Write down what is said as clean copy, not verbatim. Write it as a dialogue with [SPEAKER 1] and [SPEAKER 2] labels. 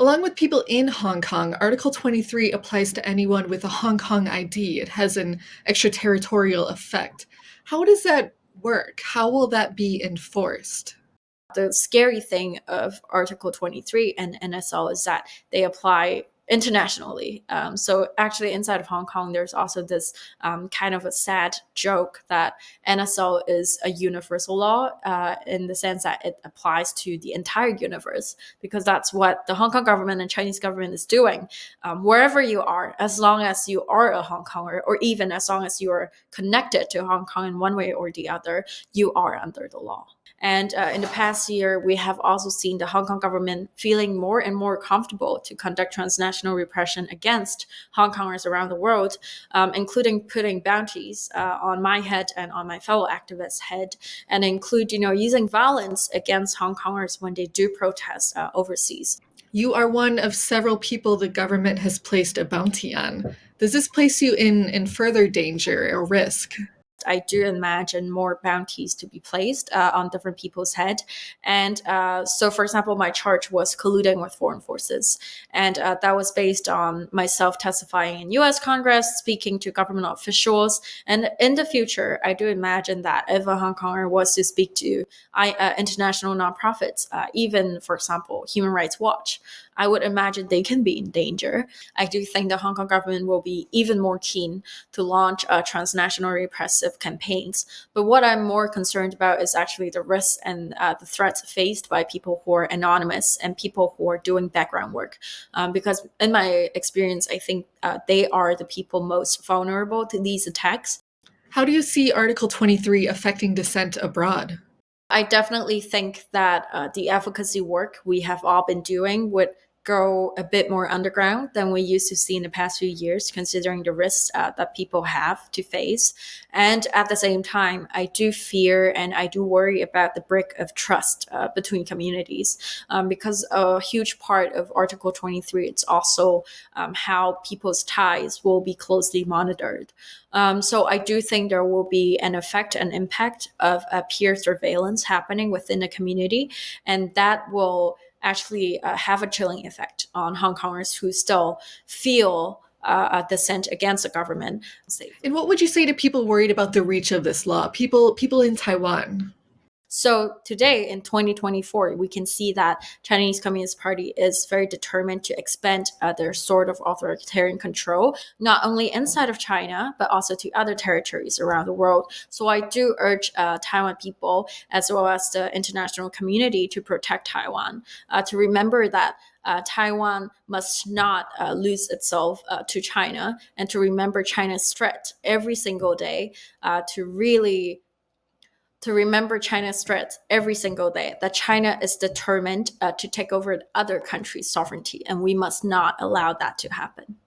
[SPEAKER 1] Along with people in Hong Kong, Article 23 applies to anyone with a Hong Kong ID. It has an extraterritorial effect. How does that work? How will that be enforced?
[SPEAKER 2] The scary thing of Article 23 and NSL is that they apply internationally. So actually, inside of Hong Kong, there's also this kind of a sad joke that NSL is a universal law in the sense that it applies to the entire universe, because that's what the Hong Kong government and Chinese government is doing. Wherever you are, as long as you are a Hong Konger, or even as long as you are connected to Hong Kong in one way or the other, you are under the law. And in the past year, we have also seen the Hong Kong government feeling more and more comfortable to conduct transnational repression against Hong Kongers around the world, including putting bounties on my head and on my fellow activists' head, and include, using violence against Hong Kongers when they do protest overseas.
[SPEAKER 1] You are one of several people the government has placed a bounty on. Does this place you in further danger or risk?
[SPEAKER 2] I do imagine more bounties to be placed on different people's head. And so, for example, my charge was colluding with foreign forces. And that was based on myself testifying in US Congress, speaking to government officials. And in the future, I do imagine that if a Hong Konger was to speak to international nonprofits, even, for example, Human Rights Watch, I would imagine they can be in danger. I do think the Hong Kong government will be even more keen to launch transnational repressive campaigns. But what I'm more concerned about is actually the risks and the threats faced by people who are anonymous and people who are doing background work. Because in my experience, I think they are the people most vulnerable to these attacks.
[SPEAKER 1] How do you see Article 23 affecting dissent abroad?
[SPEAKER 2] I definitely think that the advocacy work we have all been doing would go a bit more underground than we used to see in the past few years, considering the risks that people have to face. And at the same time, I do fear and I do worry about the break of trust between communities, because a huge part of Article 23 it's also how people's ties will be closely monitored. So I do think there will be an effect and impact of peer surveillance happening within the community, and that will actually have a chilling effect on Hong Kongers who still feel dissent against the government.
[SPEAKER 1] And what would you say to people worried about the reach of this law? People in Taiwan.
[SPEAKER 2] So today in 2024, we can see that Chinese Communist Party is very determined to expand their sort of authoritarian control, not only inside of China, but also to other territories around the world. So I do urge Taiwan people, as well as the international community, to protect Taiwan, to remember that Taiwan must not lose itself to China, and to remember China's threat every single day, to remember China's threats every single day, that China is determined to take over other countries' sovereignty, and we must not allow that to happen.